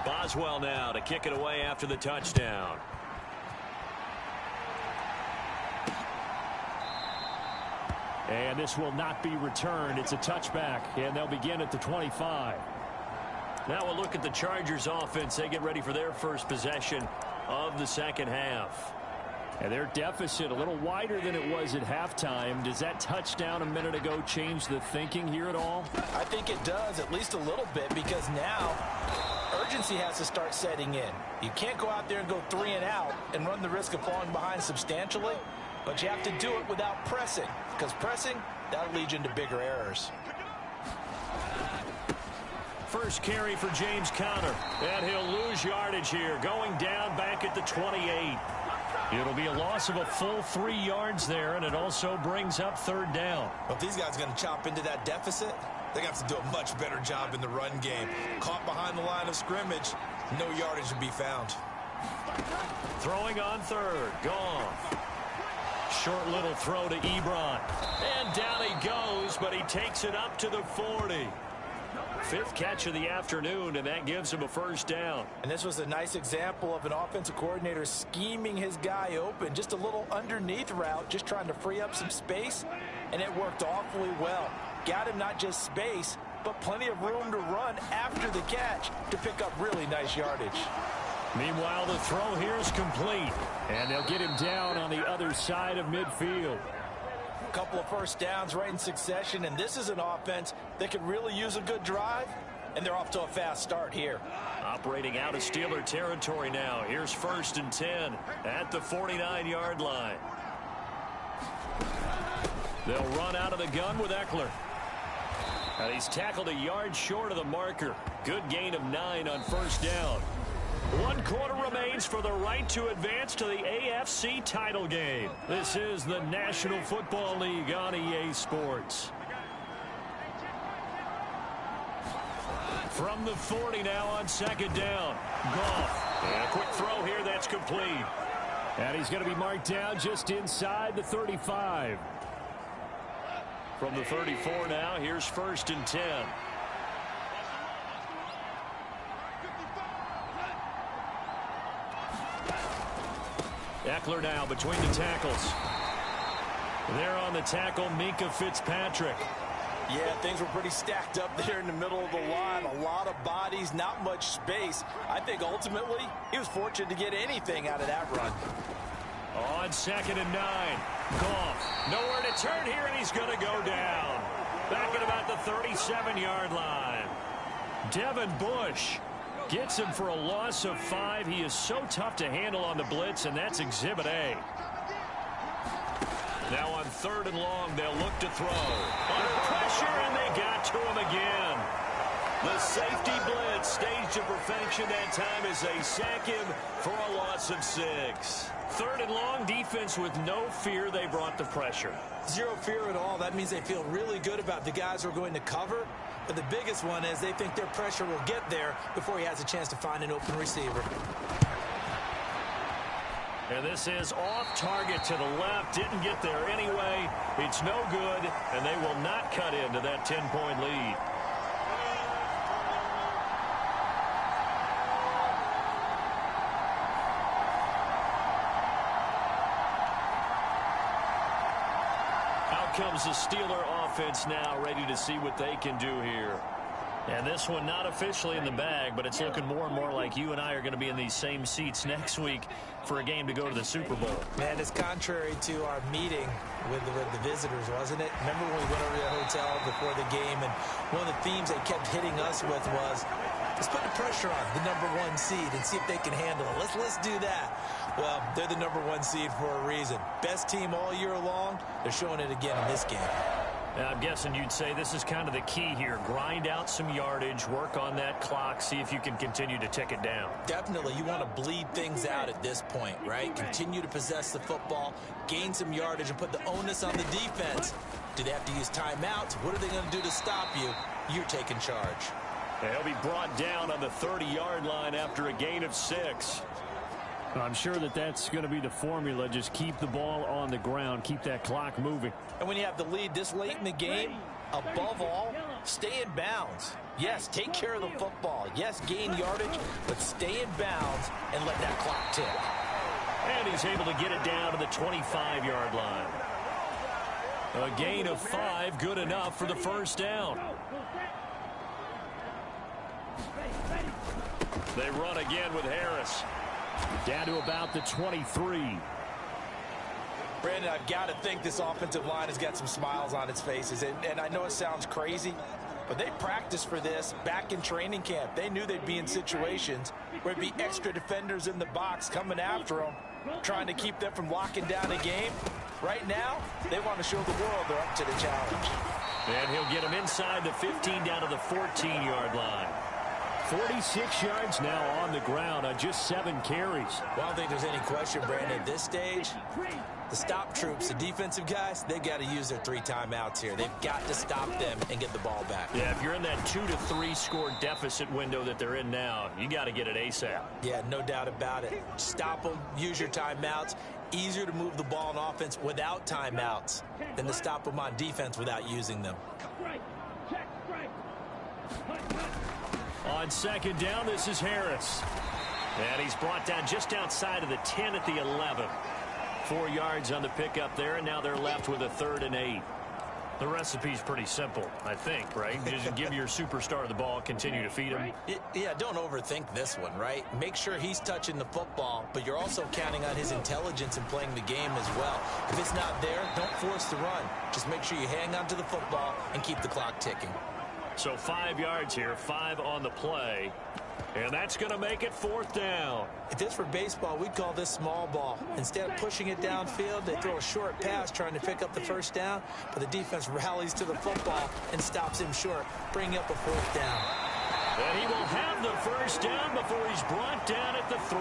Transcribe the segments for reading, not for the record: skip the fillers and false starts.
Boswell now to kick it away after the touchdown. And this will not be returned. It's a touchback, and they'll begin at the 25. Now we'll look at the Chargers offense. They get ready for their first possession of the second half. And their deficit a little wider than it was at halftime. Does that touchdown a minute ago change the thinking here at all? I think it does, at least a little bit, because now urgency has to start setting in. You can't go out there and go 3 and out and run the risk of falling behind substantially, but you have to do it without pressing, because pressing, that'll lead you into bigger errors. First carry for James Conner, and he'll lose yardage here, going down back at the 28. It'll be a loss of a full 3 yards there, and it also brings up third down. Well, if these guys are going to chop into that deficit, they're going to have to do a much better job in the run game. Caught behind the line of scrimmage, no yardage to be found. Throwing on third, Goff. Short little throw to Ebron. And down he goes, but he takes it up to the 40. 5th catch of the afternoon, and that gives him a first down. And this was a nice example of an offensive coordinator scheming his guy open. Just a little underneath route, just trying to free up some space, and it worked awfully well. Got him not just space, but plenty of room to run after the catch to pick up really nice yardage. Meanwhile, the throw here is complete, and they'll get him down on the other side of midfield. A couple of first downs right in succession, and this is an offense that could really use a good drive, and they're off to a fast start here. Operating out of Steeler territory now. Here's 1st and 10 at the 49-yard line. They'll run out of the gun with Eckler. And he's tackled a yard short of the marker. Good gain of 9 on first down. 1 quarter remains for the right to advance to the AFC title game. This is the National Football League on EA Sports. From the 40 now on second down. Goff. And a quick throw here that's complete. And he's going to be marked down just inside the 35. From the 34 now, here's 1st and 10. Eckler now between the tackles. There on the tackle, Minkah Fitzpatrick. Yeah, things were pretty stacked up there in the middle of the line. A lot of bodies, not much space. I think ultimately he was fortunate to get anything out of that run. On 2nd and 9. Goff. Nowhere to turn here, and he's going to go down. Back at about the 37-yard line. Devin Bush gets him for a loss of 5. He is so tough to handle on the blitz, and that's Exhibit A. Now on 3rd and long, they'll look to throw. Under pressure, and they got to him again. The safety blitz staged to perfection that time as they sack him for a loss of 6. 3rd and long, defense with no fear. They brought the pressure. Zero fear at all. That means they feel really good about the guys who are going to cover. But the biggest one is they think their pressure will get there before he has a chance to find an open receiver. And this is off target to the left. Didn't get there anyway. It's no good, and they will not cut into that 10-point lead. Out comes the Steeler offense now, ready to see what they can do here. And this one not officially in the bag, but it's looking more and more like you and I are going to be in these same seats next week for a game to go to the Super Bowl. Man, it's contrary to our meeting with the visitors, wasn't it? Remember when we went over to the hotel before the game, and one of the themes they kept hitting us with was, let's put the pressure on the #1 seed and see if they can handle it. Let's do that. Well, they're the #1 seed for a reason. Best team all year long. They're showing it again in this game. Now, I'm guessing you'd say this is kind of the key here. Grind out some yardage, work on that clock, see if you can continue to tick it down. Definitely. You want to bleed things out at this point, right? Continue to possess the football, gain some yardage, and put the onus on the defense. Do they have to use timeouts? What are they going to do to stop you? You're taking charge. He'll be brought down on the 30-yard line after a gain of 6. I'm sure that's going to be the formula. Just keep the ball on the ground. Keep that clock moving. And when you have the lead this late in the game, above all, stay in bounds. Yes, take care of the football. Yes, gain yardage, but stay in bounds and let that clock tick. And he's able to get it down to the 25-yard line. A gain of 5, good enough for the first down. They run again with Harris. Down to about the 23. Brandon, I've got to think this offensive line has got some smiles on its faces. And I know it sounds crazy, but they practiced for this back in training camp. They knew they'd be in situations where there'd be extra defenders in the box coming after them, trying to keep them from locking down a game. Right now, they want to show the world they're up to the challenge. And he'll get him inside the 15 down to the 14-yard line. 46 yards now on the ground on just 7 carries. Well, I don't think there's any question, Brandon, at this stage, the stop troops, the defensive guys, they got to use their 3 timeouts here. They've got to stop them and get the ball back. Yeah, if you're in that 2 to 3 score deficit window that they're in now, you got to get it ASAP. Yeah, no doubt about it. Stop them, use your timeouts. Easier to move the ball on offense without timeouts than to stop them on defense without using them. On second down, this is Harris. And he's brought down just outside of the 10 at the 11. 4 yards on the pickup there, and now they're left with a 3rd and 8. The recipe's pretty simple, I think, right? Just give your superstar the ball, continue to feed him. Yeah, don't overthink this one, right? Make sure he's touching the football, but you're also counting on his intelligence in playing the game as well. If it's not there, don't force the run. Just make sure you hang on to the football and keep the clock ticking. So 5 yards here, 5 on the play. And that's going to make it 4th down. If this were baseball, we'd call this small ball. Instead of pushing it downfield, they throw a short pass trying to pick up the first down, but the defense rallies to the football and stops him short, bringing up a 4th down. And he will have the first down before he's brought down at the 3.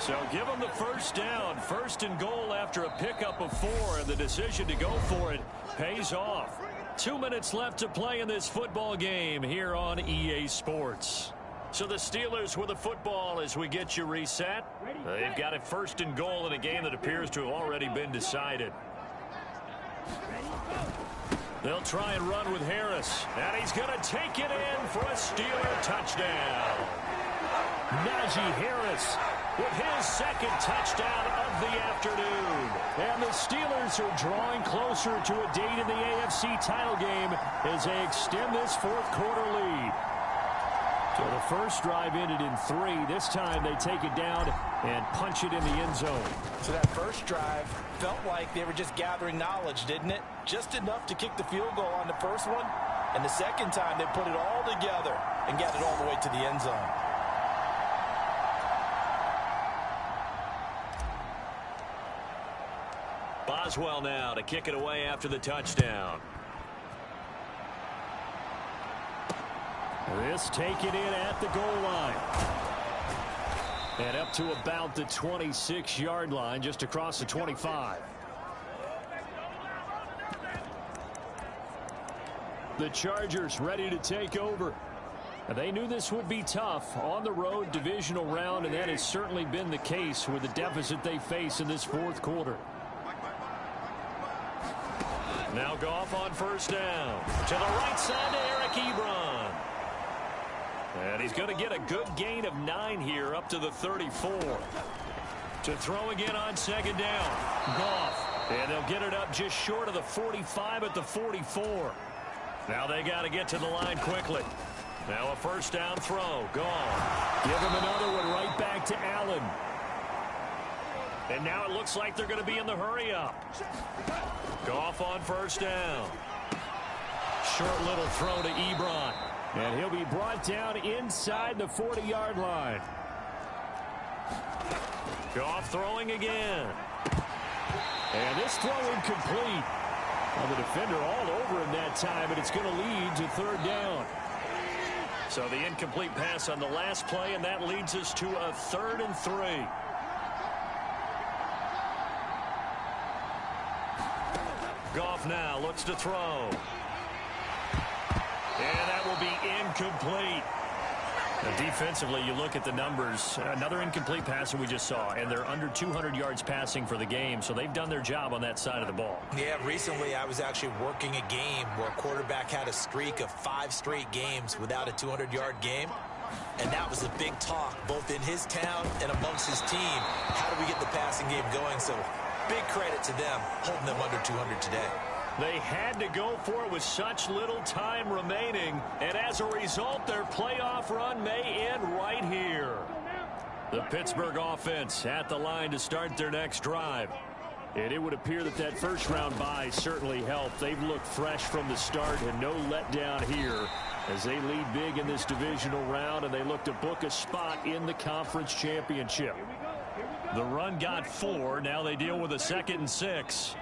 So give him the first down. 1st and goal after a pickup of 4, and the decision to go for it pays off. 2 minutes left to play in this football game here on EA Sports. So the Steelers with the football as we get you reset. They've got it 1st and goal in a game that appears to have already been decided. They'll try and run with Harris. And he's going to take it in for a Steeler touchdown. Najee Harris with his 2nd touchdown of the afternoon. And the Steelers are drawing closer to a date in the AFC title game as they extend this 4th quarter lead. So the first drive ended in 3. This time they take it down and punch it in the end zone. So that first drive felt like they were just gathering knowledge, didn't it? Just enough to kick the field goal on the first one. And the second time they put it all together and got it all the way to the end zone. Boswell now to kick it away after the touchdown. This taken in at the goal line. And up to about the 26-yard line, just across the 25. The Chargers ready to take over. They knew this would be tough on the road divisional round, and that has certainly been the case with the deficit they face in this 4th quarter. Now Goff on 1st down. To the right side to Eric Ebron. And he's going to get a good gain of 9 here up to the 34. To throw again on 2nd down. Goff. And they'll get it up just short of the 45 at the 44. Now they got to get to the line quickly. Now a 1st down throw. Gone. Give him another one right back to Allen. And now it looks like they're going to be in the hurry up. Goff on 1st down. Short little throw to Ebron. And he'll be brought down inside the 40-yard line. Goff throwing again. And this throw incomplete. Well, the defender all over him that time, and it's going to lead to 3rd down. So the incomplete pass on the last play, and that leads us to a 3rd and 3. Goff now looks to throw. And that will be incomplete. Now, defensively, you look at the numbers. Another incomplete passer we just saw, and they're under 200 yards passing for the game, so they've done their job on that side of the ball. Yeah, recently I was actually working a game where a quarterback had a streak of 5 straight games without a 200-yard game, and that was a big talk, both in his town and amongst his team. How do we get the passing game going? So big credit to them, holding them under 200 today. They had to go for it with such little time remaining, and as a result, their playoff run may end right here. The Pittsburgh offense at the line to start their next drive. And it would appear that that first-round bye certainly helped. They've looked fresh from the start and no letdown here as they lead big in this divisional round, and they look to book a spot in the conference championship. The run got 4. Now they deal with a 2nd and 6.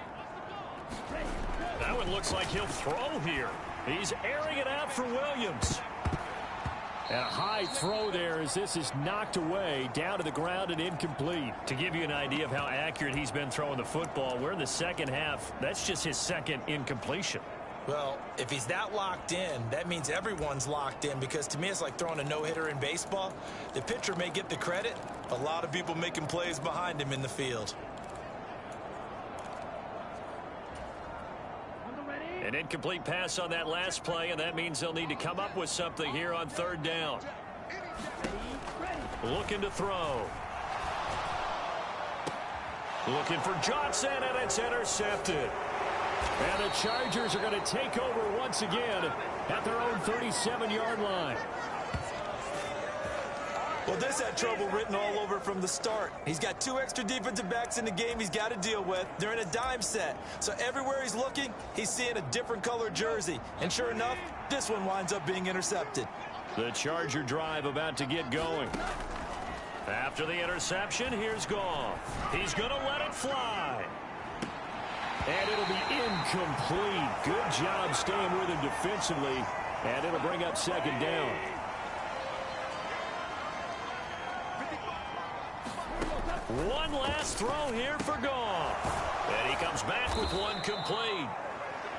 That one looks like he'll throw here. He's airing it out for Williams. And a high throw there as this is knocked away, down to the ground and incomplete. To give you an idea of how accurate he's been throwing the football, we're in the second half. That's just his 2nd incompletion. Well, if he's that locked in, that means everyone's locked in, because to me it's like throwing a no-hitter in baseball. The pitcher may get the credit, a lot of people making plays behind him in the field. An incomplete pass on that last play, and that means they'll need to come up with something here on 3rd down. Looking to throw. Looking for Johnson, and it's intercepted. And the Chargers are going to take over once again at their own 37-yard line. Well, this had trouble written all over from the start. He's got 2 extra defensive backs in the game he's got to deal with. They're in a dime set. So everywhere he's looking, he's seeing a different color jersey. And sure enough, this one winds up being intercepted. The Charger drive about to get going. After the interception, here's Goff. He's going to let it fly. And it'll be incomplete. Good job staying with him defensively. And it'll bring up 2nd down. One last throw here for Goff. And he comes back with one complete.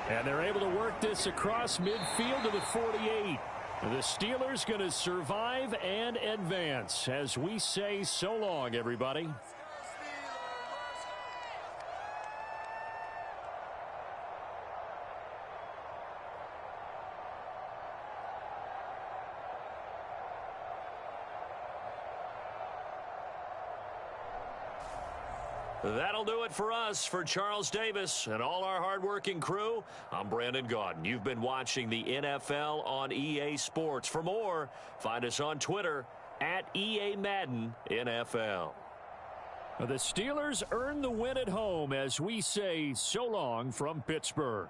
And they're able to work this across midfield to the 48. The Steelers going to survive and advance as we say so long, everybody. That'll do it for us. For Charles Davis and all our hardworking crew, I'm Brandon Gaudin. You've been watching the NFL on EA Sports. For more, find us on Twitter at EA Madden NFL. The Steelers earn the win at home as we say so long from Pittsburgh.